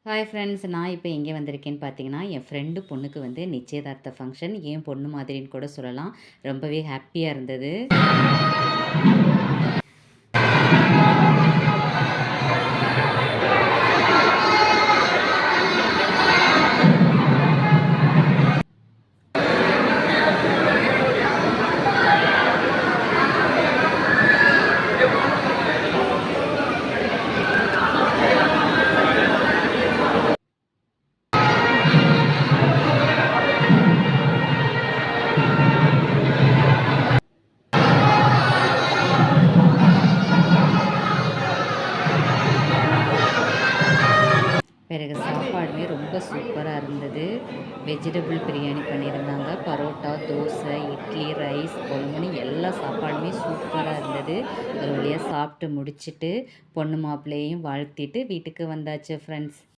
Hi friends, நான் இப்போ எங்கே வந்திருக்கேன்னு பார்த்தீங்கன்னா, என் ஃப்ரெண்டு பொண்ணுக்கு வந்து நிச்சயதார்த்த ஃபங்க்ஷன். என் பொண்ணு மாதிரின்னு கூட சொல்லலாம். ரொம்பவே ஹாப்பியா இருந்தது. பிறகு சாப்பாடுமே ரொம்ப சூப்பரா இருந்தது. வெஜிடபிள் பிரியாணி பண்ணியிருந்தாங்க. பரோட்டா, தோசை, இட்லி, ரைஸ், குழம்புன்னு எல்லா சாப்பாடுமே சூப்பரா இருந்தது. ஒரு வழியா சாப்பிட்டு முடிச்சுட்டு, பொண்ணு மாப்பிள்ளையையும் வாழ்த்திட்டு வீட்டுக்கு வந்தாச்சு ஃப்ரெண்ட்ஸ்.